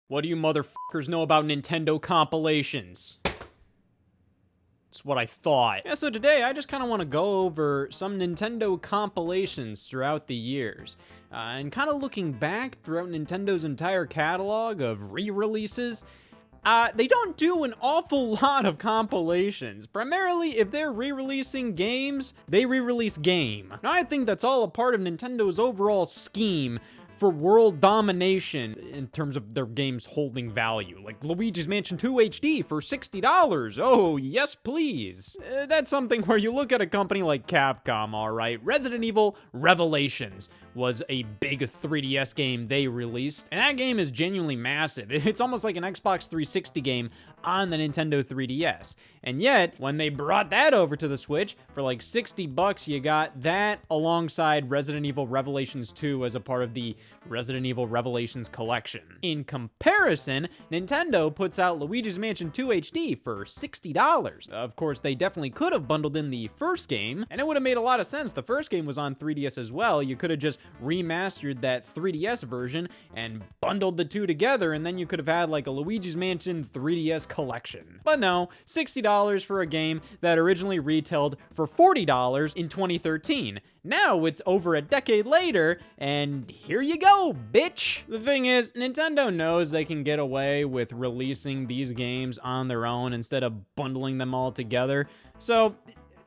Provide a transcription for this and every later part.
What do you motherfuckers know about Nintendo compilations? That's what I thought. Yeah, so today I just kind of want to go over some Nintendo compilations throughout the years. And kind of looking back throughout Nintendo's entire catalog of re-releases, they don't do an awful lot of compilations. Primarily, if they're re-releasing games, they re-release game. Now, I think that's all a part of Nintendo's overall scheme for world domination in terms of their games holding value. Like Luigi's Mansion 2 HD for $60. Oh, yes, please. That's something where you look at a company like Capcom, all right. Resident Evil Revelations was a big 3DS game they released, and that game is genuinely massive. It's almost like an Xbox 360 game on the Nintendo 3DS. And yet, when they brought that over to the Switch, for like $60, you got that alongside Resident Evil Revelations 2 as a part of the Resident Evil Revelations collection. In comparison, Nintendo puts out Luigi's Mansion 2 HD for $60. Of course, they definitely could have bundled in the first game, and it would have made a lot of sense. The first game was on 3DS as well. You could have just remastered that 3DS version and bundled the two together, and then you could have had like a Luigi's Mansion 3DS collection. But no, $60 for a game that originally retailed for $40 in 2013. Now it's over a decade later, and here you go, bitch! The thing is, Nintendo knows they can get away with releasing these games on their own instead of bundling them all together, so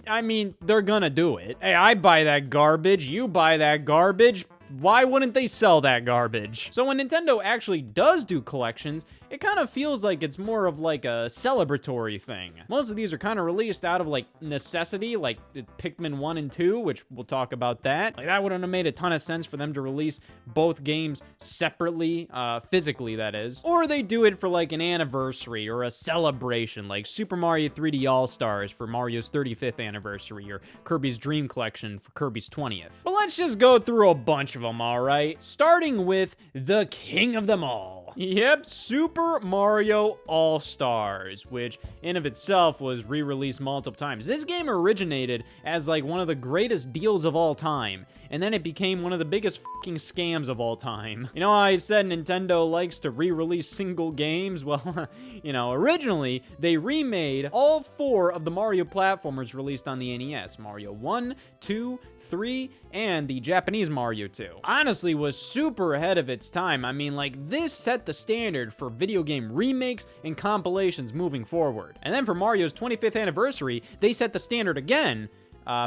I mean, they're gonna do it. Hey, I buy that garbage, you buy that garbage. Why wouldn't they sell that garbage? So when Nintendo actually does do collections, it kind of feels like it's more of like a celebratory thing. Most of these are kind of released out of like necessity, like Pikmin 1 and 2, which we'll talk about that. Like that wouldn't have made a ton of sense for them to release both games separately, physically that is. Or they do it for like an anniversary or a celebration, like Super Mario 3D All-Stars for Mario's 35th anniversary, or Kirby's Dream Collection for Kirby's 20th. But let's just go through a bunch of them, all right? Starting with the king of them all. Yep, Super Mario All-Stars, which in of itself was re-released multiple times. This game originated as like one of the greatest deals of all time, and then it became one of the biggest fucking scams of all time. You know how I said Nintendo likes to re-release single games? Well, you know, originally they remade all 4 of the Mario platformers released on the NES. Mario 1, 2, 3, and the Japanese Mario 2. Honestly, was super ahead of its time. I mean, like, this set the standard for video game remakes and compilations moving forward. And then for Mario's 25th anniversary, they set the standard again,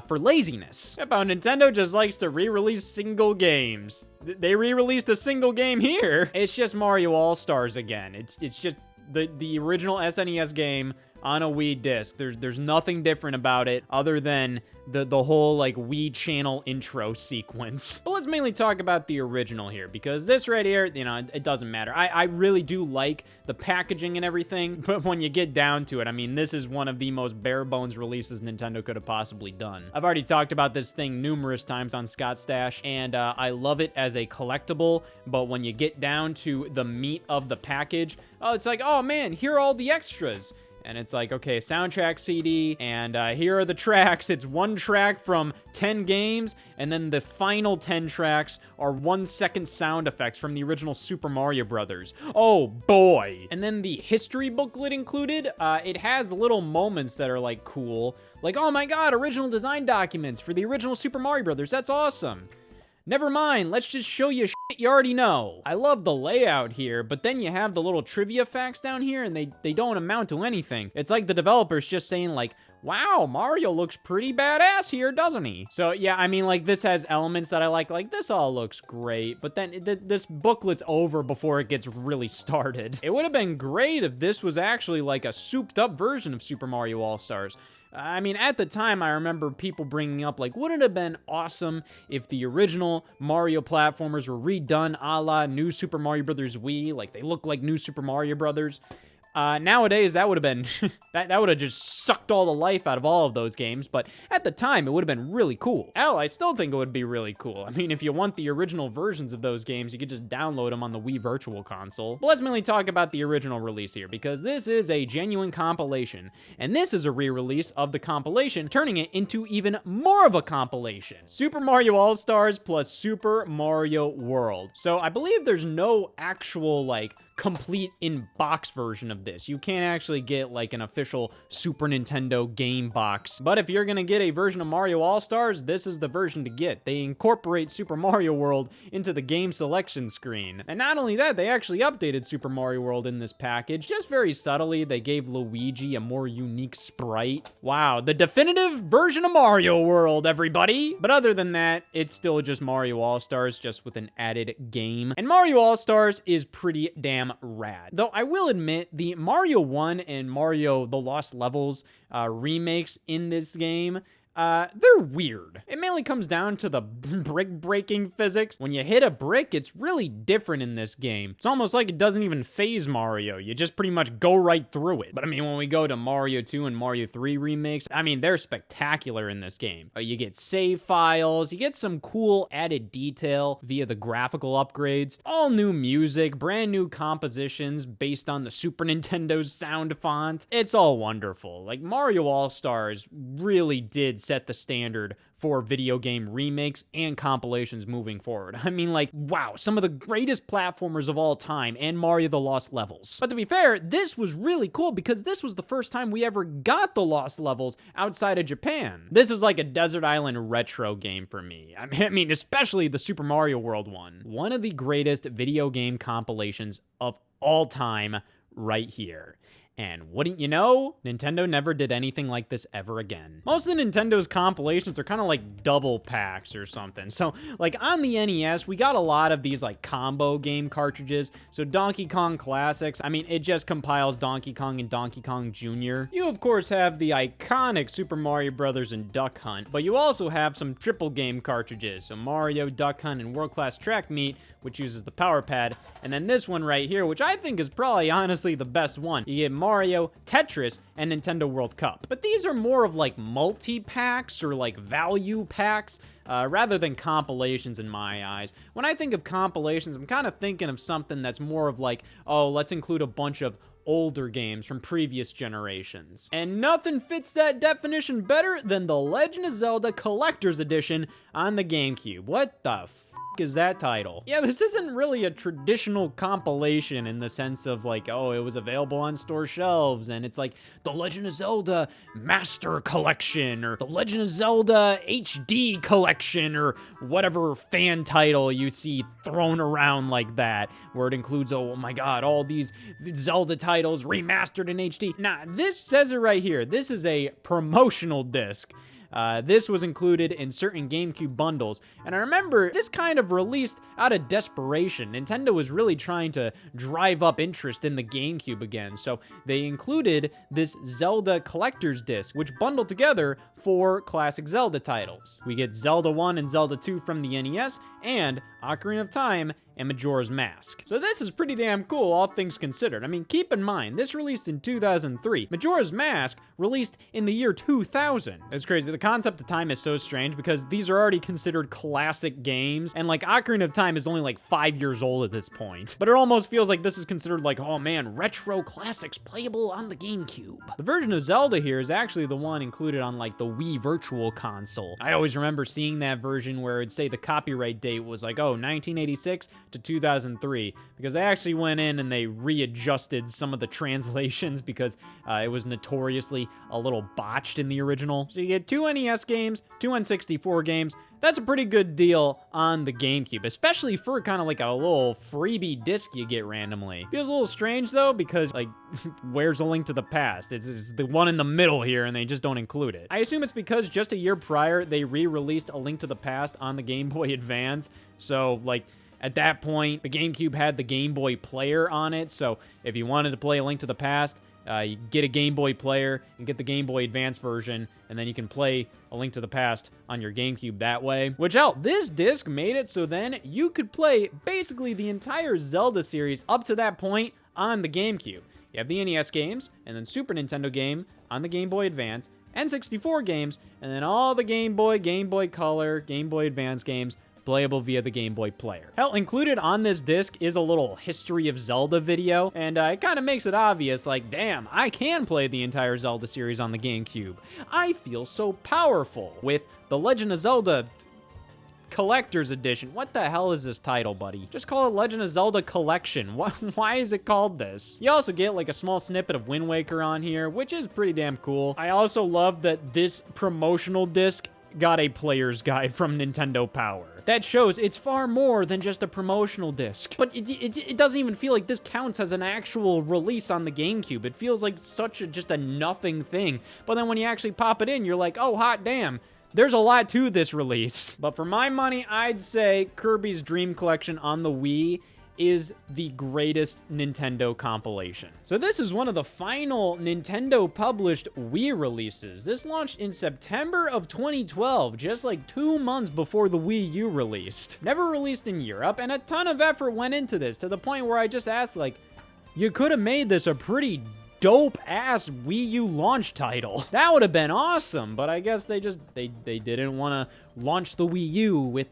for laziness. Yep, how Nintendo just likes to re-release single games. They re-released a single game here. It's just Mario All-Stars again. It's just the original SNES game on a Wii disc. There's nothing different about it other than the whole like Wii channel intro sequence. But let's mainly talk about the original here, because this right here, you know, it doesn't matter. I really do like the packaging and everything, but when you get down to it, I mean, this is one of the most bare bones releases Nintendo could have possibly done. I've already talked about this thing numerous times on Scott Stash, and I love it as a collectible, but when you get down to the meat of the package, oh, it's like, oh man, here are all the extras. And it's like, okay, soundtrack CD, and here are the tracks. It's one track from 10 games, and then the final 10 tracks are 1-second sound effects from the original Super Mario Brothers. Oh boy. And then the history booklet included, it has little moments that are like cool. Like, oh my god, original design documents for the original Super Mario Brothers. That's awesome. Never mind, let's just show you shit you already know. I love the layout here, but then you have the little trivia facts down here, and they don't amount to anything. It's like the developers just saying like, wow, Mario looks pretty badass here, doesn't he? So yeah, I mean, like, this has elements that I like this all looks great, but then this booklet's over before it gets really started. It would have been great if this was actually like a souped up version of Super Mario All-Stars. I mean, at the time, I remember people bringing up, like, wouldn't it have been awesome if the original Mario platformers were redone a la New Super Mario Bros. Wii? Like, they look like New Super Mario Bros. Nowadays, that would have been, that would have just sucked all the life out of all of those games, but at the time, it would have been really cool. Hell, I still think it would be really cool. I mean, if you want the original versions of those games, you could just download them on the Wii Virtual Console. But let's mainly talk about the original release here, because this is a genuine compilation, and this is a re-release of the compilation, turning it into even more of a compilation. Super Mario All-Stars plus Super Mario World. So I believe there's no actual, like, complete in-box version of this. You can't actually get like an official Super Nintendo game box. But if you're gonna get a version of Mario All-Stars, this is the version to get. They incorporate Super Mario World into the game selection screen. And not only that, they actually updated Super Mario World in this package, just very subtly. They gave Luigi a more unique sprite. Wow, the definitive version of Mario World, everybody! But other than that, it's still just Mario All-Stars, just with an added game. And Mario All-Stars is pretty damn rad. Though I will admit, the Mario 1 and Mario The Lost Levels remakes in this game, they're weird. It mainly comes down to the brick breaking physics. When you hit a brick, it's really different in this game. It's almost like it doesn't even phase Mario. You just pretty much go right through it. But I mean, when we go to Mario 2 and Mario 3 remakes, I mean, they're spectacular in this game. You get save files, you get some cool added detail via the graphical upgrades, all new music, brand new compositions based on the Super Nintendo's sound font. It's all wonderful. Like, Mario All-Stars really did set the standard for video game remakes and compilations moving forward. I mean, like, wow, some of the greatest platformers of all time and Mario The Lost Levels. But to be fair, this was really cool because this was the first time we ever got the Lost Levels outside of Japan. This is like a Desert Island retro game for me. I mean, especially the Super Mario World one. One of the greatest video game compilations of all time right here. And wouldn't you know, Nintendo never did anything like this ever again. Most of Nintendo's compilations are kind of like double packs or something. So, like, on the NES, we got a lot of these, like, combo game cartridges. So Donkey Kong Classics, I mean, it just compiles Donkey Kong and Donkey Kong Jr. You, of course, have the iconic Super Mario Brothers and Duck Hunt, but you also have some triple game cartridges. So Mario, Duck Hunt, and World Class Track Meet, which uses the Power Pad. And then this one right here, which I think is probably honestly the best one. You get Mario, Tetris, and Nintendo World Cup. But these are more of like multi-packs or like value packs rather than compilations in my eyes. When I think of compilations, I'm kind of thinking of something that's more of like, oh, let's include a bunch of older games from previous generations. And nothing fits that definition better than The Legend of Zelda Collector's Edition on the GameCube. What the is that title? Yeah, this isn't really a traditional compilation in the sense of like, oh, it was available on store shelves and it's like The Legend of Zelda Master Collection or The Legend of Zelda HD Collection or whatever fan title you see thrown around like that, where it includes, oh my god, all these Zelda titles remastered in HD. Nah, this says it right here. This is a promotional disc. This was included in certain GameCube bundles, and I remember this kind of released out of desperation. Nintendo was really trying to drive up interest in the GameCube again, so they included this Zelda Collector's Disc, which bundled together 4 classic Zelda titles. We get Zelda 1 and Zelda 2 from the NES, and Ocarina of Time and Majora's Mask. So this is pretty damn cool, all things considered. I mean, keep in mind, this released in 2003. Majora's Mask released in the year 2000. It's crazy. The concept of time is so strange because these are already considered classic games, and like Ocarina of Time is only like 5 years old at this point. But it almost feels like this is considered like, oh man, retro classics playable on the GameCube. The version of Zelda here is actually the one included on like the Wii Virtual Console. I always remember seeing that version where it'd say the copyright date was like, oh, 1986 to 2003, because they actually went in and they readjusted some of the translations because it was notoriously a little botched in the original. So you get 2 NES games, 2 N64 games. That's a pretty good deal on the GameCube, especially for kind of like a little freebie disc you get randomly. Feels a little strange though, because like, where's A Link to the Past? It's the one in the middle here and they just don't include it. I assume it's because just a year prior, they re-released A Link to the Past on the Game Boy Advance. So like, at that point, the GameCube had the Game Boy player on it, so if you wanted to play A Link to the Past, you get a Game Boy player and get the Game Boy Advance version, and then you can play A Link to the Past on your GameCube that way. Which, hell, this disc made it so then you could play basically the entire Zelda series up to that point on the GameCube. You have the NES games, and then Super Nintendo game on the Game Boy Advance, N64 games, and then all the Game Boy, Game Boy Color, Game Boy Advance games playable via the Game Boy player. Hell, included on this disc is a little History of Zelda video, and it kind of makes it obvious, like, damn, I can play the entire Zelda series on the GameCube. I feel so powerful with The Legend of Zelda Collector's Edition. What the hell is this title, buddy? Just call it Legend of Zelda Collection. Why is it called this? You also get like a small snippet of Wind Waker on here, which is pretty damn cool. I also love that this promotional disc got a player's guide from Nintendo Power. That shows it's far more than just a promotional disc. But it doesn't even feel like this counts as an actual release on the GameCube. It feels like just a nothing thing. But then when you actually pop it in, you're like, oh, hot damn. There's a lot to this release. But for my money, I'd say Kirby's Dream Collection on the Wii is the greatest Nintendo compilation. So this is one of the final Nintendo published Wii releases. This launched in September of 2012, just like 2 months before the Wii U released. Never released in Europe, and a ton of effort went into this, to the point where I just asked, like, you could have made this a pretty dope-ass Wii U launch title. That would have been awesome, but I guess they didn't want to launch the Wii U with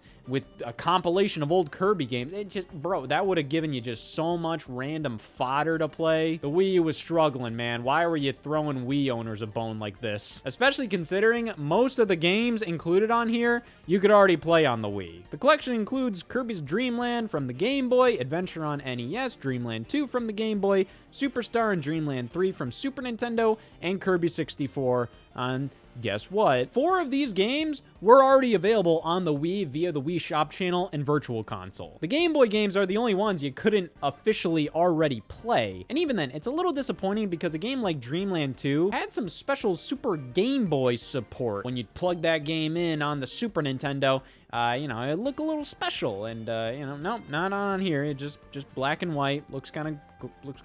a compilation of old Kirby games. It just, bro, that would have given you just so much random fodder to play. The Wii U was struggling, man. Why were you throwing Wii owners a bone like this? Especially considering most of the games included on here, you could already play on the Wii. The collection includes Kirby's Dream Land from the Game Boy, Adventure on NES, Dreamland 2 from the Game Boy, Superstar and Dreamland 3 from Super Nintendo, and Kirby 64 on, guess what? 4 of these games were already available on the Wii via the Wii Shop channel and Virtual Console. The Game Boy games are the only ones you couldn't officially already play. And even then, it's a little disappointing because a game like Dreamland 2 had some special Super Game Boy support. When you'd plug that game in on the Super Nintendo, you know, it looked a little special, and you know, nope, not on here. It just black and white. Looks kind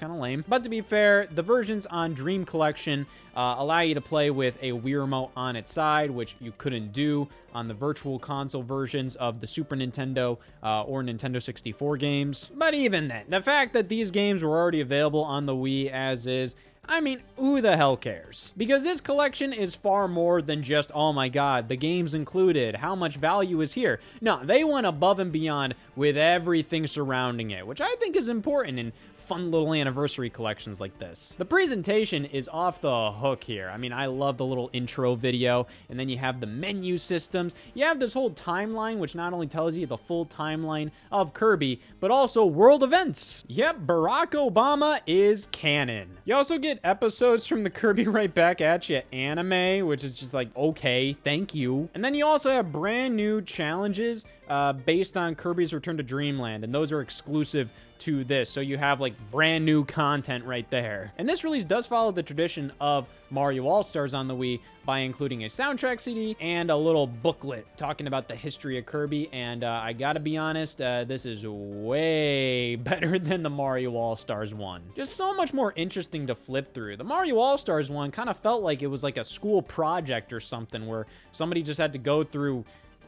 of lame. But to be fair, the versions on Dream Collection allow you to play with a Wii remote on its side, which you couldn't do on the Virtual Console versions of the Super Nintendo or Nintendo 64 games. But even then, the fact that these games were already available on the Wii as is, I mean, who the hell cares? Because this collection is far more than just, oh my god, the game's included, how much value is here? No, they went above and beyond with everything surrounding it, which I think is important in fun little anniversary collections like this. The presentation is off the hook here. I mean, I love the little intro video, and then you have the menu systems. You have this whole timeline, which not only tells you the full timeline of Kirby, but also world events. Yep, Barack Obama is canon. You also get episodes from the Kirby Right Back At Ya anime, which is just like, okay, thank you. And then you also have brand new challenges based on Kirby's Return to Dreamland, and those are exclusive to this, so you have like brand new content right there. And this release does follow the tradition of Mario All-Stars on the Wii by including a soundtrack CD and a little booklet talking about the history of Kirby, and I gotta be honest, this is way better than the Mario All-Stars one. Just so much more interesting to flip through. The Mario All-Stars one kind of felt like it was like a school project or something where somebody just had to go through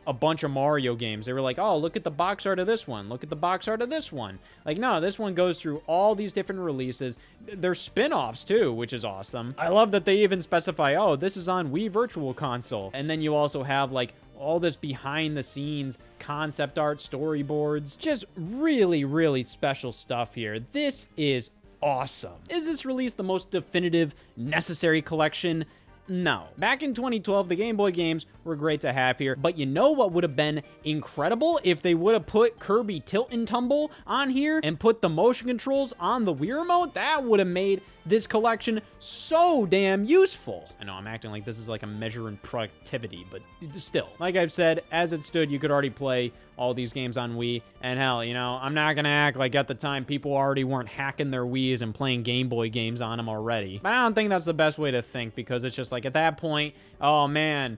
a bunch of Mario games. They were like, oh, look at the box art of this one. Look at the box art of this one. Like, no, this one goes through all these different releases. There's spin-offs too, which is awesome. I love that they even specify, oh, this is on Wii Virtual Console. And then you also have like all this behind the scenes concept art, storyboards, just really, really special stuff here. This is awesome. Is this release the most definitive, necessary collection? No. Back in 2012, the Game Boy games were great to have here, but you know what would have been incredible if they would have put Kirby Tilt and Tumble on here and put the motion controls on the Wii Remote? That would have made this collection so damn useful. I know I'm acting like this is like a measure in productivity, but still, like I've said, as it stood, you could already play all these games on Wii, and hell, you know, I'm not gonna act like at the time people already weren't hacking their Wiis and playing Game Boy games on them already. But I don't think that's the best way to think, because it's just like at that point, oh man,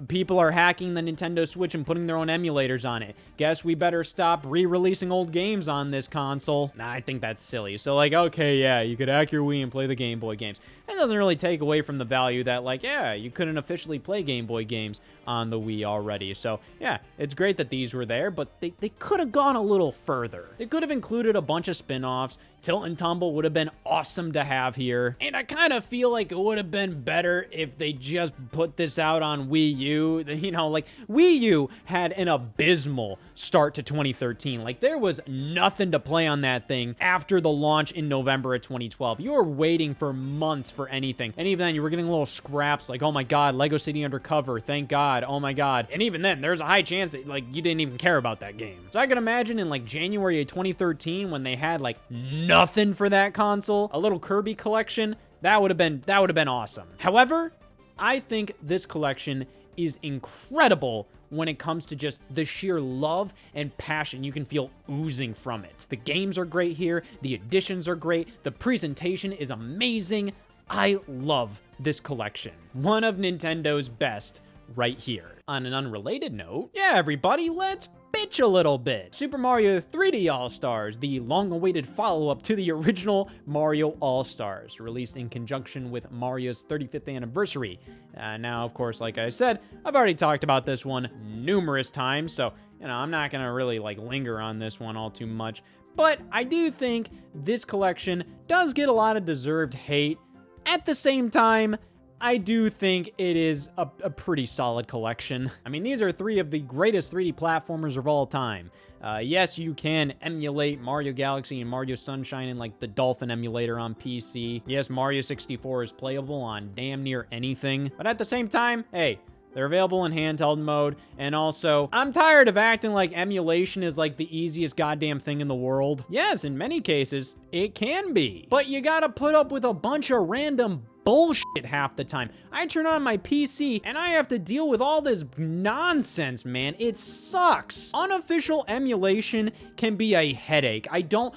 people are hacking the Nintendo Switch and putting their own emulators on it. Guess we better stop re-releasing old games on this console. Nah, I think that's silly. So, like, okay, yeah, you could hack your Wii and play the Game Boy games. That doesn't really take away from the value that, like, yeah, you couldn't officially play Game Boy games on the Wii already. So, yeah, it's great that these were there, but they could have gone a little further. They could have included a bunch of spin-offs. Tilt and Tumble would have been awesome to have here. And I kind of feel like it would have been better if they just put this out on Wii U. You know, like, Wii U had an abysmal start to 2013. Like, there was nothing to play on that thing after the launch in November of 2012. You were waiting for months for anything. And even then, you were getting little scraps like, oh my God, Lego City Undercover, thank God, oh my God. And even then, there's a high chance that, like, you didn't even care about that game. So I can imagine in, like, January of 2013 when they had, like, nothing for that console, a little Kirby collection, that would have been awesome. However, I think this collection is incredible when it comes to just the sheer love and passion you can feel oozing from it. The games are great here, the additions are great, the presentation is amazing. I love this collection. One of Nintendo's best right here. On an unrelated note, yeah, everybody, let's bitch a little bit. Super Mario 3D All-Stars, the long-awaited follow-up to the original Mario All-Stars, released in conjunction with Mario's 35th anniversary. Now, of course, like I said, I've already talked about this one numerous times, so, you know, I'm not gonna really, like, linger on this one all too much, but I do think this collection does get a lot of deserved hate. At the same time, I do think it is a pretty solid collection. I mean, these are three of the greatest 3D platformers of all time. Yes, you can emulate Mario Galaxy and Mario Sunshine in, like, the Dolphin emulator on PC. Yes, Mario 64 is playable on damn near anything. But at the same time, hey, they're available in handheld mode, and also, I'm tired of acting like emulation is like the easiest goddamn thing in the world. Yes, in many cases, it can be. But you gotta put up with a bunch of random bullshit half the time. I turn on my PC and I have to deal with all this nonsense, man. It sucks. Unofficial emulation can be a headache. I don't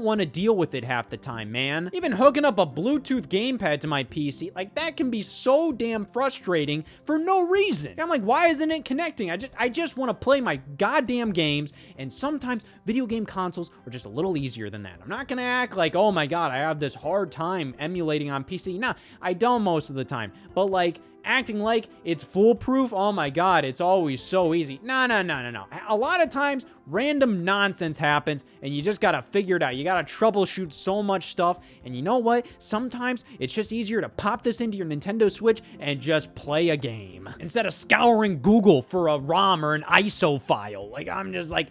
want to deal with it half the time, man. Even hooking up a Bluetooth gamepad to my PC, like, that can be so damn frustrating for no reason. I'm like, why isn't it connecting? I just want to play my goddamn games, and sometimes video game consoles are just a little easier than that. I'm not gonna act like, oh my God, I have this hard time emulating on PC. Nah, I don't most of the time, but, like, acting like it's foolproof, oh my God, it's always so easy. No. A lot of times, random nonsense happens, and you just gotta figure it out. You gotta troubleshoot so much stuff, and you know what? Sometimes it's just easier to pop this into your Nintendo Switch and just play a game, instead of scouring Google for a ROM or an ISO file. Like, I'm just like,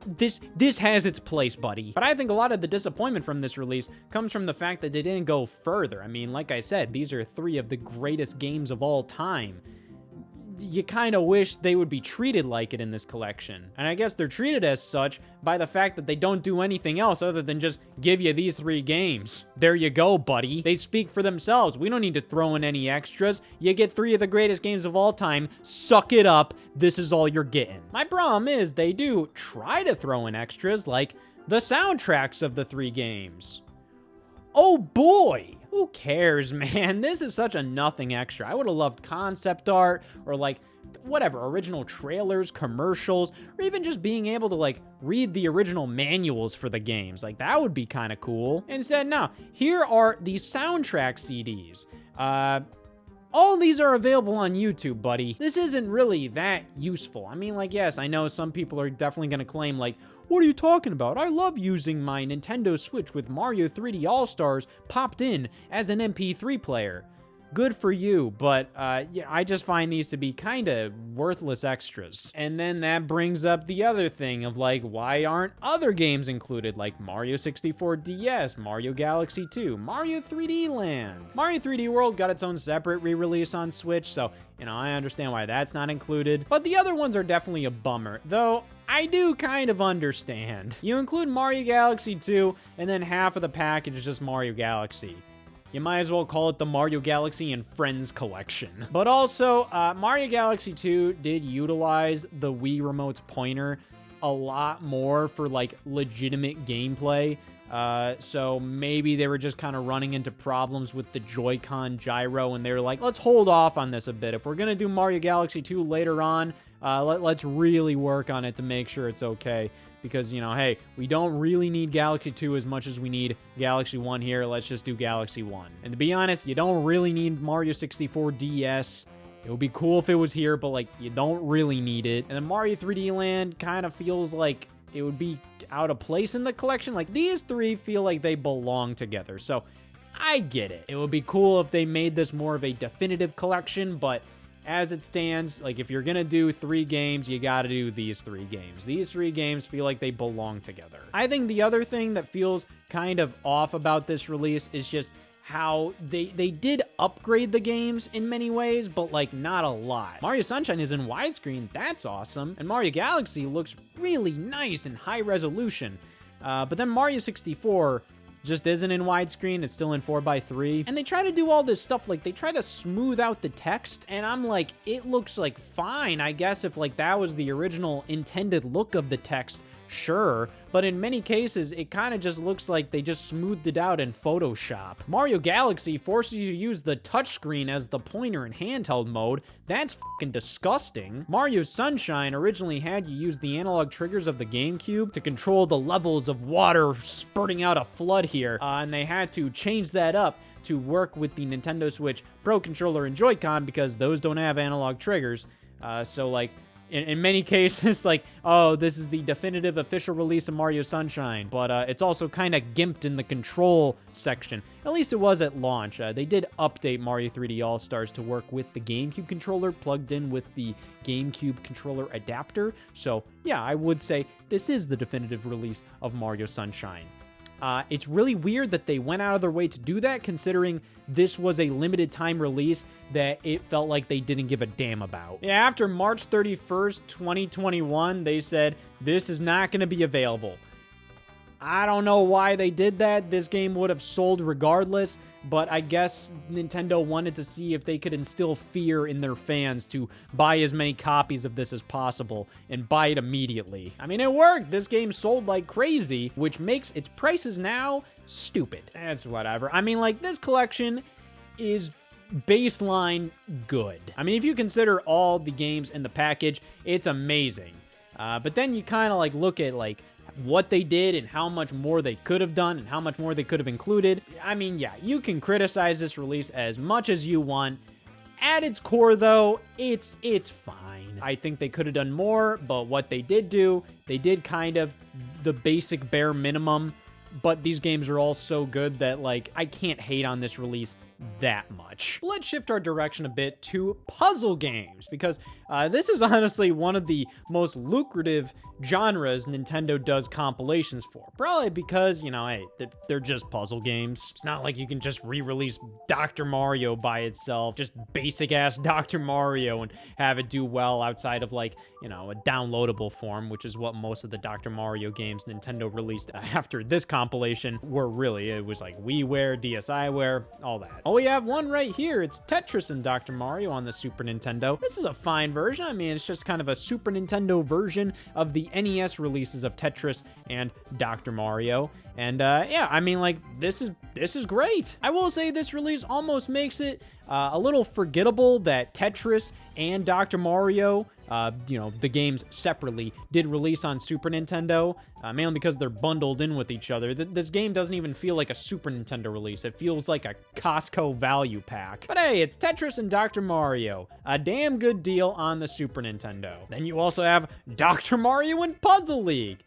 this has its place, buddy. But I think a lot of the disappointment from this release comes from the fact that they didn't go further. I mean, like I said, these are three of the greatest games of all time. You kind of wish they would be treated like it in this collection. And I guess they're treated as such by the fact that they don't do anything else other than just give you these three games. There you go, buddy. They speak for themselves. We don't need to throw in any extras. You get three of the greatest games of all time. Suck it up. This is all you're getting. My problem is they do try to throw in extras, like the soundtracks of the three games. Oh boy! Who cares, man? This is such a nothing extra. I would have loved concept art, or, like, whatever, original trailers, commercials, or even just being able to, like, read the original manuals for the games. Like, that would be kind of cool. Instead, no. Here are the soundtrack CDs. All these are available on YouTube, buddy. This isn't really that useful. I mean, like, yes, I know some people are definitely gonna claim, like, what are you talking about? I love using my Nintendo Switch with Mario 3D All-Stars popped in as an MP3 player. Good for you, but yeah, I just find these to be kind of worthless extras. And then that brings up the other thing of, like, why aren't other games included, like Mario 64 DS, Mario Galaxy 2, Mario 3D Land? Mario 3D World got its own separate re-release on Switch, so, you know, I understand why that's not included. But the other ones are definitely a bummer, though I do kind of understand. You include Mario Galaxy 2, and then half of the package is just Mario Galaxy. You might as well call it the Mario Galaxy and Friends collection. But also, Mario Galaxy 2 did utilize the Wii Remote's pointer a lot more for, like, legitimate gameplay. So maybe they were just kind of running into problems with the Joy-Con gyro, and they were like, let's hold off on this a bit. If we're going to do Mario Galaxy 2 later on, let's really work on it to make sure it's okay. Because, you know, hey, we don't really need Galaxy 2 as much as we need Galaxy 1 here. Let's just do Galaxy 1. And to be honest, you don't really need Mario 64 DS. It would be cool if it was here, but, like, you don't really need it. And then Mario 3D Land kind of feels like it would be out of place in the collection. Like, these three feel like they belong together. So, I get it. It would be cool if they made this more of a definitive collection, but as it stands, like, if you're gonna do 3 games, you gotta do these 3 games. These 3 games feel like they belong together. I think the other thing that feels kind of off about this release is just how they did upgrade the games in many ways, but, like, not a lot. Mario Sunshine is in widescreen, that's awesome, and Mario Galaxy looks really nice in high resolution. But then Mario 64 just isn't in widescreen, it's still in 4:3. And they try to do all this stuff, like, they try to smooth out the text, and I'm like, it looks, like, fine, I guess, if, like, that was the original intended look of the text, sure, but in many cases, it kind of just looks like they just smoothed it out in Photoshop. Mario Galaxy forces you to use the touchscreen as the pointer in handheld mode. That's fucking disgusting. Mario Sunshine originally had you use the analog triggers of the GameCube to control the levels of water spurting out a flood here, and they had to change that up to work with the Nintendo Switch Pro Controller and Joy-Con because those don't have analog triggers. So, like, in many cases, like, oh, this is the definitive official release of Mario Sunshine, but it's also kind of gimped in the control section. At least it was at launch. They did update Mario 3D All-Stars to work with the GameCube controller plugged in with the GameCube controller adapter. So, yeah, I would say this is the definitive release of Mario Sunshine. It's really weird that they went out of their way to do that, considering this was a limited time release that it felt like they didn't give a damn about. Yeah, after March 31st, 2021, they said, this is not going to be available. I don't know why they did that. This game would have sold regardless, but I guess Nintendo wanted to see if they could instill fear in their fans to buy as many copies of this as possible and buy it immediately. I mean, it worked. This game sold like crazy, which makes its prices now stupid. That's whatever. I mean, like, this collection is baseline good. I mean, if you consider all the games in the package, it's amazing. But then you kind of, like, look at, like, what they did and how much more they could have done and how much more they could have included. I mean, yeah, you can criticize this release as much as you want. At its core, though, it's fine. I think they could have done more, but what they did do, they did kind of the basic bare minimum, but these games are all so good that, like, I can't hate on this release that much. Let's shift our direction a bit to puzzle games, because this is honestly one of the most lucrative genres Nintendo does compilations for. Probably because, you know, hey, they're just puzzle games. It's not like you can just re-release Dr. Mario by itself, just basic-ass Dr. Mario, and have it do well outside of, like, you know, a downloadable form, which is what most of the Dr. Mario games Nintendo released after this compilation were really. It was like WiiWare, DSiWare, all that. Oh, we have one right here. It's Tetris and Dr. Mario on the Super Nintendo. This is a fine version. I mean, it's just kind of a Super Nintendo version of the NES releases of Tetris and Dr. Mario. And yeah, I mean, like, this is great. I will say this release almost makes it a little forgettable that Tetris and Dr. Mario, you know, the games separately, did release on Super Nintendo, mainly because they're bundled in with each other. This game doesn't even feel like a Super Nintendo release. It feels like a Costco value pack. But hey, it's Tetris and Dr. Mario, a damn good deal on the Super Nintendo. Then you also have Dr. Mario and Puzzle League.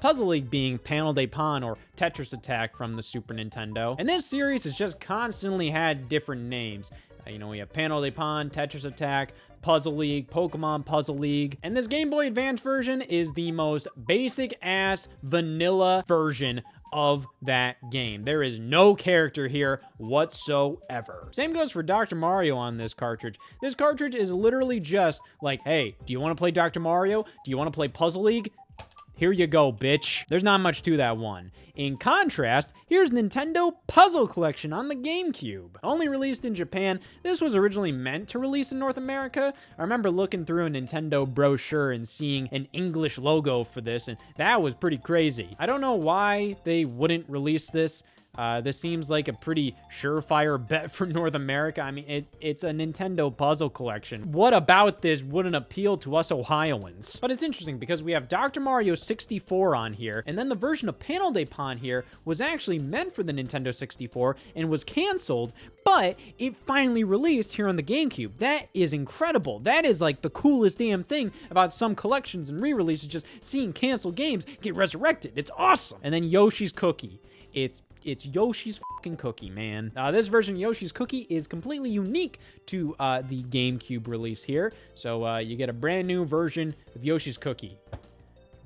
Puzzle League being Panel de Pon or Tetris Attack from the Super Nintendo. And this series has just constantly had different names. You know, we have Panel de Pon, Tetris Attack, Puzzle League, Pokemon Puzzle League. And this Game Boy Advance version is the most basic-ass vanilla version of that game. There is no character here whatsoever. Same goes for Dr. Mario on this cartridge. This cartridge is literally just like, hey, do you want to play Dr. Mario? Do you want to play Puzzle League? Here you go, bitch. There's not much to that one. In contrast, here's Nintendo Puzzle Collection on the GameCube. Only released in Japan, this was originally meant to release in North America. I remember looking through a Nintendo brochure and seeing an English logo for this, and that was pretty crazy. I don't know why they wouldn't release this. This seems like a pretty surefire bet for North America. I mean, it's a Nintendo puzzle collection. What about this wouldn't appeal to us Ohioans? But it's interesting because we have Dr. Mario 64 on here, and then the version of Panel de Pon here was actually meant for the Nintendo 64 and was canceled, but it finally released here on the GameCube. That is incredible. That is like the coolest damn thing about some collections and re-releases, just seeing canceled games get resurrected. It's awesome. And then Yoshi's Cookie. It's Yoshi's fucking Cookie, man. This version of Yoshi's Cookie is completely unique to the GameCube release here. So you get a brand new version of Yoshi's Cookie.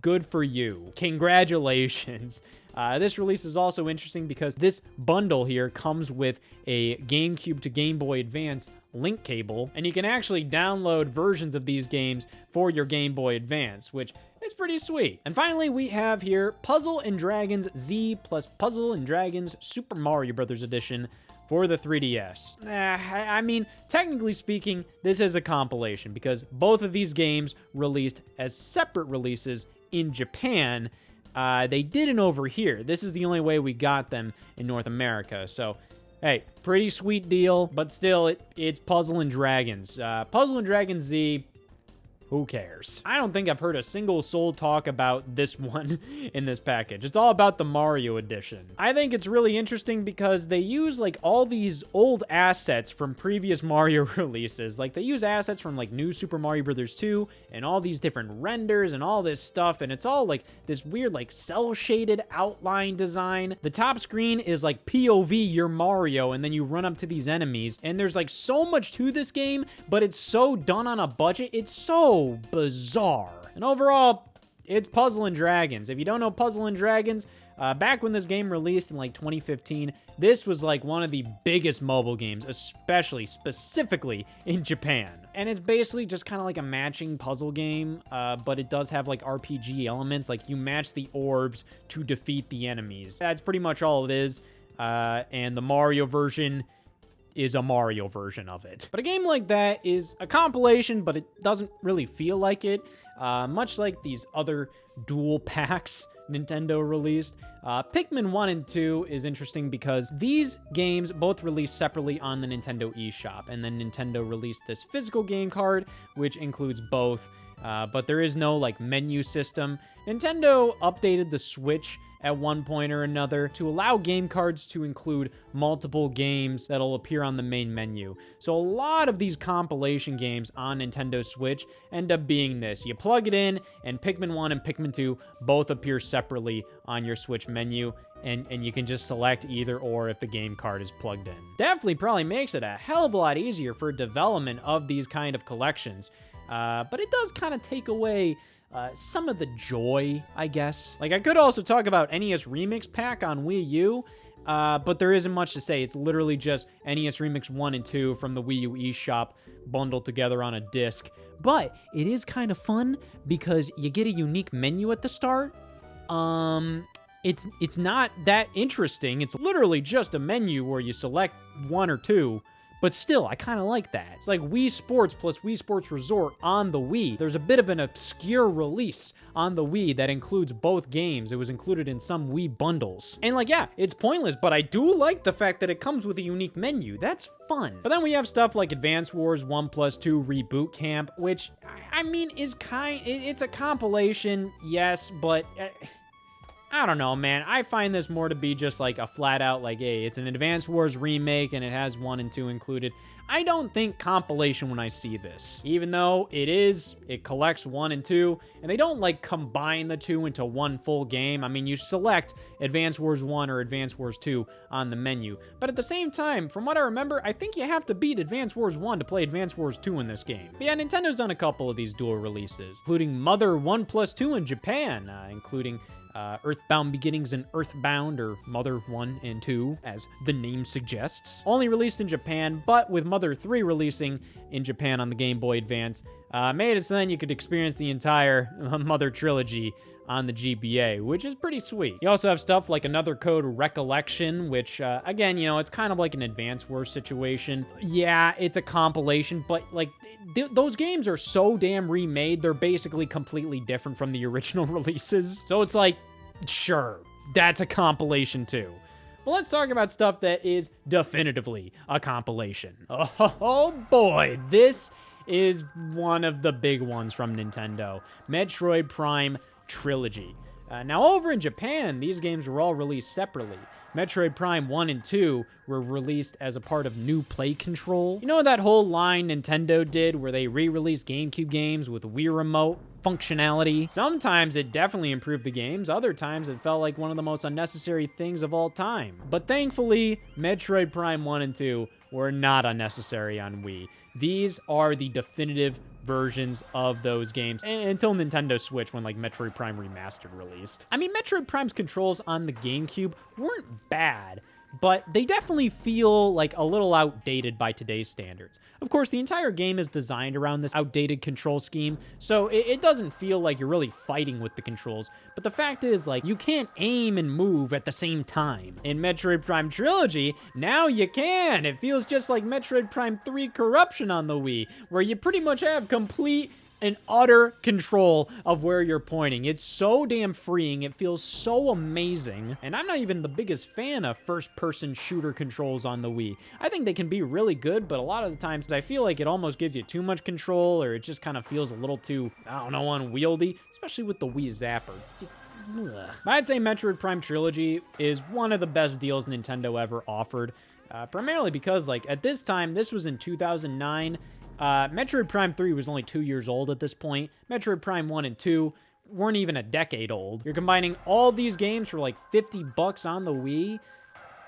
Good for you. Congratulations. This release is also interesting because this bundle here comes with a GameCube to Game Boy Advance link cable, and you can actually download versions of these games for your Game Boy Advance, which is pretty sweet. And finally, we have here Puzzle & Dragons Z plus Puzzle & Dragons Super Mario Bros. Edition for the 3DS. I mean, technically speaking, this is a compilation because both of these games released as separate releases in Japan. They didn't over here. This is the only way we got them in North America. So, hey, pretty sweet deal, but still, it's Puzzle & Dragons. Puzzle & Dragons Z, who cares? I don't think I've heard a single soul talk about this one in this package. It's all about the Mario edition. I think it's really interesting because they use like all these old assets from previous Mario releases. Like they use assets from like New Super Mario Bros. 2 and all these different renders and all this stuff. And it's all like this weird like cell shaded outline design. The top screen is like POV your Mario and then you run up to these enemies. And there's like so much to this game, but it's so done on a budget. It's so bizarre. And overall, it's Puzzle & Dragons. If you don't know Puzzle & Dragons, back when this game released in like 2015, this was like one of the biggest mobile games, specifically in Japan. And it's basically just kind of like a matching puzzle game, but it does have like RPG elements, like you match the orbs to defeat the enemies. That's pretty much all it is. And the Mario version is a Mario version of it. But a game like that is a compilation, but it doesn't really feel like it. Much like these other dual packs Nintendo released. Pikmin 1 and 2 is interesting because these games both released separately on the Nintendo eShop, and then Nintendo released this physical game card, which includes both, but there is no like menu system. Nintendo updated the Switch at one point or another to allow game cards to include multiple games that'll appear on the main menu. So a lot of these compilation games on Nintendo Switch end up being this. You plug it in, and Pikmin 1 and Pikmin 2 both appear separately on your Switch menu, and you can just select either or if the game card is plugged in. Definitely probably makes it a hell of a lot easier for development of these kind of collections, but it does kind of take away some of the joy, I guess. Like, I could also talk about NES Remix Pack on Wii U, but there isn't much to say. It's literally just NES Remix 1 and 2 from the Wii U eShop bundled together on a disc. But it is kind of fun because you get a unique menu at the start. It's not that interesting. It's literally just a menu where you select one or two. But still, I kind of like that. It's like Wii Sports plus Wii Sports Resort on the Wii. There's a bit of an obscure release on the Wii that includes both games. It was included in some Wii bundles. And like, yeah, it's pointless, but I do like the fact that it comes with a unique menu. That's fun. But then we have stuff like Advance Wars 1+2 Reboot Camp, which, I mean, it's a compilation, yes, but I don't know, man. I find this more to be just like a flat out like, hey, it's an Advance Wars remake and it has 1 and 2 included. I don't think compilation when I see this. Even though it collects 1 and 2, and they don't like combine the two into one full game. I mean, you select Advance Wars 1 or Advance Wars 2 on the menu. But at the same time, from what I remember, I think you have to beat Advance Wars 1 to play Advance Wars 2 in this game. But yeah, Nintendo's done a couple of these dual releases, including Mother 1+2 in Japan, including Earthbound Beginnings and Earthbound, or Mother 1 and 2, as the name suggests. Only released in Japan, but with Mother 3 releasing in Japan on the Game Boy Advance, made it so then you could experience the entire Mother Trilogy on the GBA, which is pretty sweet. You also have stuff like Another Code Recollection, which, again, you know, it's kind of like an Advance Wars situation. Yeah, it's a compilation, but, like, those games are so damn remade, they're basically completely different from the original releases. So it's like, sure, that's a compilation too. But let's talk about stuff that is definitively a compilation. Oh boy, this is one of the big ones from Nintendo. Metroid Prime Trilogy. Now over in Japan, these games were all released separately. Metroid Prime 1 and 2 were released as a part of New Play Control. You know that whole line Nintendo did where they re-released GameCube games with Wii Remote functionality? Sometimes it definitely improved the games, other times it felt like one of the most unnecessary things of all time. But thankfully, Metroid Prime 1 and 2 were not unnecessary on Wii. These are the definitive versions of those games until Nintendo Switch when like Metroid Prime Remastered released. I mean, Metroid Prime's controls on the GameCube weren't bad, but they definitely feel like a little outdated by today's standards. Of course, the entire game is designed around this outdated control scheme, so it doesn't feel like you're really fighting with the controls, but the fact is, like, you can't aim and move at the same time. In Metroid Prime Trilogy, now you can! It feels just like Metroid Prime 3 Corruption on the Wii, where you pretty much have complete and utter control of where you're pointing. It's so damn freeing. It feels so amazing. And I'm not even the biggest fan of first-person shooter controls on the Wii. I think they can be really good, but a lot of the times I feel like it almost gives you too much control, or it just kind of feels a little too, I don't know, unwieldy, especially with the Wii Zapper. But I'd say Metroid Prime Trilogy is one of the best deals Nintendo ever offered, primarily because, like, at this time, this was in 2009, Metroid Prime 3 was only 2 years old at this point. Metroid Prime 1 and 2 weren't even a decade old. You're combining all these games for like $50 on the Wii.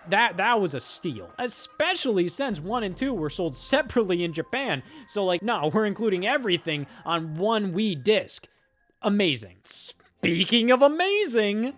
That was a steal, especially since 1 and 2 were sold separately in Japan. So like, no, we're including everything on one Wii disc. Amazing. Speaking of amazing,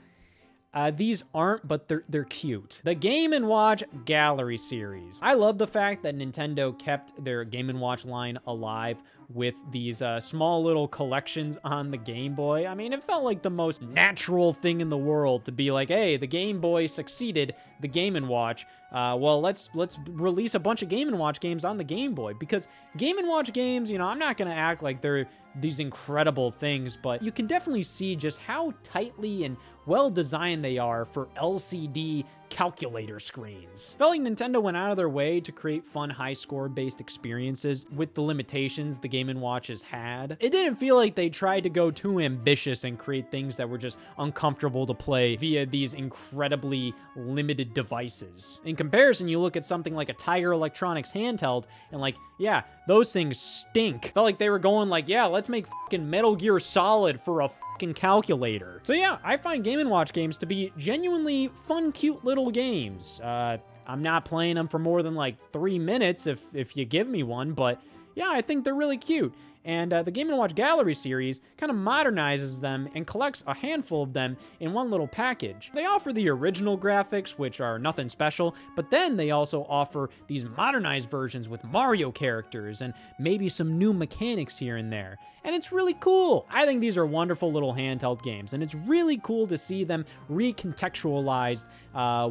these aren't, but they're cute. The Game & Watch Gallery series. I love the fact that Nintendo kept their Game & Watch line alive with these small little collections on the Game Boy. I mean, it felt like the most natural thing in the world to be like, hey, the Game Boy succeeded the Game & Watch. Well, let's release a bunch of Game & Watch games on the Game Boy, because Game & Watch games, you know, I'm not gonna act like they're these incredible things, but you can definitely see just how tightly and well designed they are for LCD calculator screens. Felt like Nintendo went out of their way to create fun high score based experiences with the limitations the Game & Watches had. It didn't feel like they tried to go too ambitious and create things that were just uncomfortable to play via these incredibly limited devices. In comparison, you look at something like a Tiger Electronics handheld and like, yeah, those things stink. Felt like they were going like, yeah, let's make fucking Metal Gear Solid for a fucking calculator. So yeah, I find Game & Watch games to be genuinely fun, cute little games. I'm not playing them for more than like 3 minutes if you give me one, but yeah, I think they're really cute. And the Game & Watch Gallery series kind of modernizes them and collects a handful of them in one little package. They offer the original graphics, which are nothing special, but then they also offer these modernized versions with Mario characters and maybe some new mechanics here and there. And it's really cool. I think these are wonderful little handheld games, and it's really cool to see them recontextualized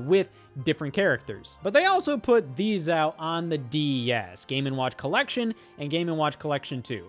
with different characters. But they also put these out on the DS, Game & Watch Collection and Game & Watch Collection 2.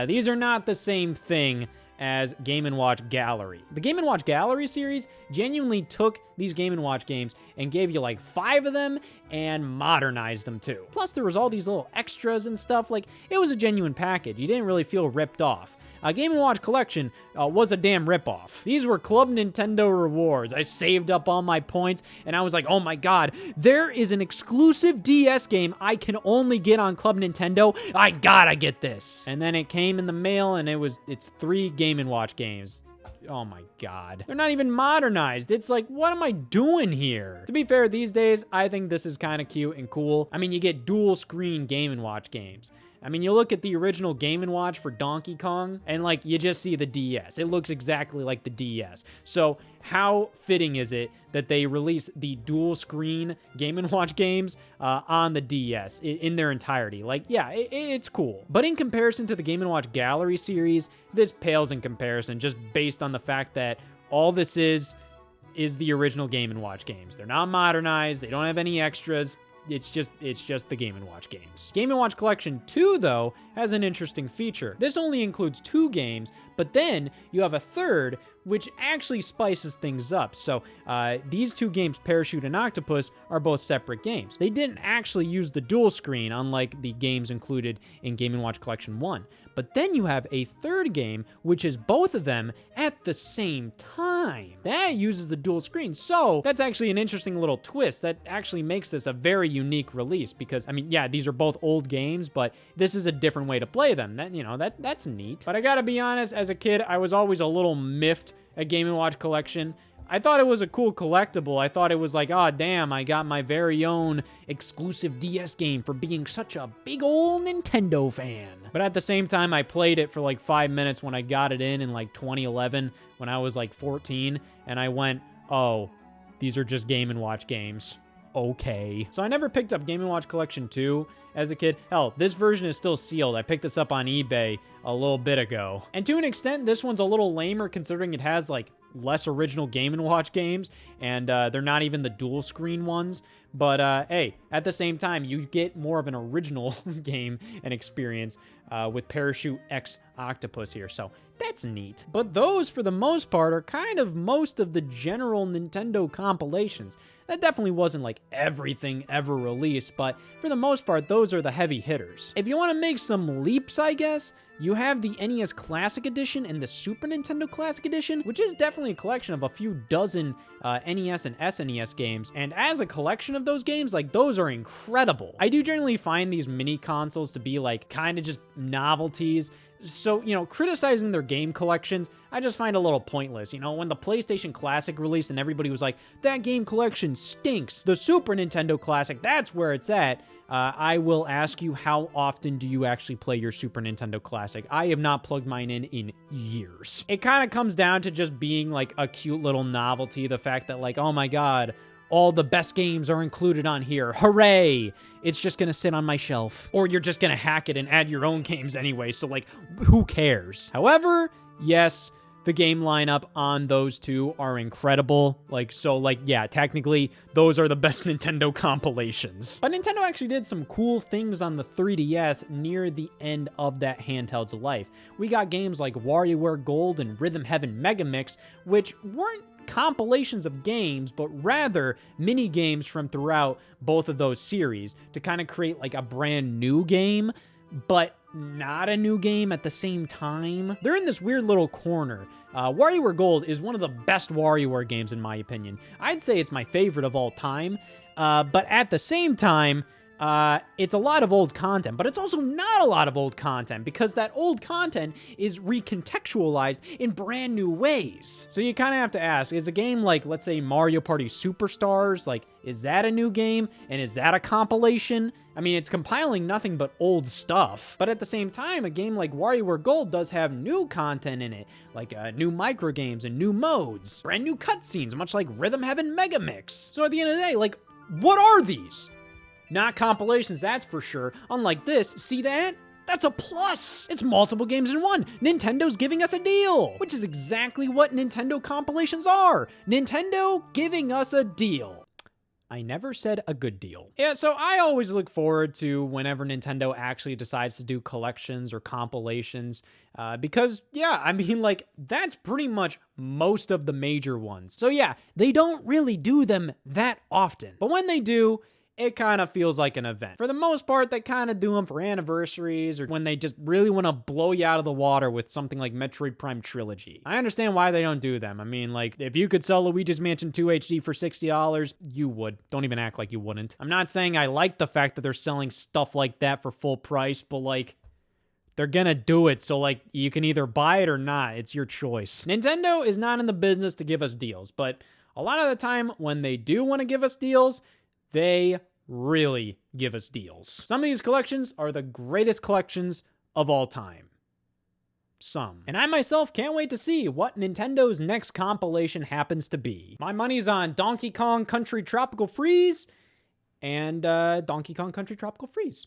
These are not the same thing as Game & Watch Gallery. The Game & Watch Gallery series genuinely took these Game & Watch games and gave you like 5 of them and modernized them too. Plus there was all these little extras and stuff. Like, it was a genuine package. You didn't really feel ripped off. Game & Watch Collection was a damn ripoff. These were Club Nintendo rewards. I saved up all my points, and I was like, oh my god, there is an exclusive DS game I can only get on Club Nintendo. I gotta get this. And then it came in the mail, and it's 3 Game & Watch games. Oh my god. They're not even modernized. It's like, what am I doing here? To be fair, these days, I think this is kind of cute and cool. I mean, you get dual screen Game & Watch games. I mean, you look at the original Game & Watch for Donkey Kong, and like, you just see the DS. It looks exactly like the DS. So how fitting is it that they release the dual screen Game & Watch games on the DS in their entirety? Like, yeah, it's cool. But in comparison to the Game & Watch Gallery series, this pales in comparison, just based on the fact that all this is the original Game & Watch games. They're not modernized. They don't have any extras. It's just the Game & Watch games. Game & Watch Collection 2, though, has an interesting feature. This only includes 2 games, but then you have a third, which actually spices things up. So these 2 games, Parachute and Octopus, are both separate games. They didn't actually use the dual screen, unlike the games included in Game & Watch Collection 1. But then you have a third game, which is both of them at the same time. That uses the dual screen. So that's actually an interesting little twist that actually makes this a very unique release, because, I mean, yeah, these are both old games, but this is a different way to play them. That's neat. But I gotta be honest, as a kid, I was always a little miffed at Game & Watch Collection. I thought it was a cool collectible. I thought it was like, oh, damn, I got my very own exclusive DS game for being such a big old Nintendo fan. But at the same time, I played it for like 5 minutes when I got it in like 2011, when I was like 14, and I went, oh, these are just Game & Watch games. Okay. So I never picked up Game & Watch Collection 2 as a kid. Hell, this version is still sealed. I picked this up on eBay a little bit ago. And to an extent, this one's a little lamer considering it has like less original Game & Watch games, and they're not even the dual screen ones. But hey, at the same time, you get more of an original game and experience with Parachute X Octopus here, so that's neat. But those, for the most part, are kind of most of the general Nintendo compilations. That definitely wasn't like everything ever released, but for the most part, those are the heavy hitters. If you want to make some leaps, I guess, you have the NES Classic Edition and the Super Nintendo Classic Edition, which is definitely a collection of a few dozen NES and SNES games, and as a collection of those games, like, those are incredible. I do generally find these mini consoles to be like kind of just novelties. So, criticizing their game collections, I just find a little pointless. When the PlayStation Classic released and everybody was like, that game collection stinks, the Super Nintendo Classic, that's where it's at. I will ask you, how often do you actually play your Super Nintendo Classic? I have not plugged mine in years. It kind of comes down to just being like a cute little novelty. The fact that like, oh my God, all the best games are included on here. Hooray! It's just gonna sit on my shelf. Or you're just gonna hack it and add your own games anyway, so like, who cares? However, yes, the game lineup on those 2 are incredible. Yeah, technically, those are the best Nintendo compilations. But Nintendo actually did some cool things on the 3DS near the end of that handheld's life. We got games like WarioWare Gold and Rhythm Heaven Mega Mix, which weren't compilations of games, but rather mini games from throughout both of those series to kind of create like a brand new game, but not a new game at the same time. They're in this weird little corner. WarioWare Gold is one of the best WarioWare games in my opinion. I'd say it's my favorite of all time, but at the same time, it's a lot of old content, but it's also not a lot of old content because that old content is recontextualized in brand new ways. So you kind of have to ask, is a game like, let's say, Mario Party Superstars, like, is that a new game? And is that a compilation? I mean, it's compiling nothing but old stuff. But at the same time, a game like WarioWare Gold does have new content in it, like new micro games and new modes, brand new cutscenes, much like Rhythm Heaven Mega Mix. So at the end of the day, like, what are these? Not compilations, that's for sure. Unlike this, see that? That's a plus! It's multiple games in one! Nintendo's giving us a deal! Which is exactly what Nintendo compilations are! Nintendo giving us a deal. I never said a good deal. Yeah, so I always look forward to whenever Nintendo actually decides to do collections or compilations, because, yeah, I mean, like, that's pretty much most of the major ones. So yeah, they don't really do them that often. But when they do, it kind of feels like an event. For the most part, they kind of do them for anniversaries or when they just really want to blow you out of the water with something like Metroid Prime Trilogy. I understand why they don't do them. I mean, like, if you could sell Luigi's Mansion 2 HD for $60, you would. Don't even act like you wouldn't. I'm not saying I like the fact that they're selling stuff like that for full price, but like, they're gonna do it, so like, you can either buy it or not. It's your choice. Nintendo is not in the business to give us deals, but a lot of the time when they do want to give us deals, they really give us deals. Some of these collections are the greatest collections of all time. Some. And I myself can't wait to see what Nintendo's next compilation happens to be. My money's on Donkey Kong Country Tropical Freeze and Donkey Kong Country Tropical Freeze.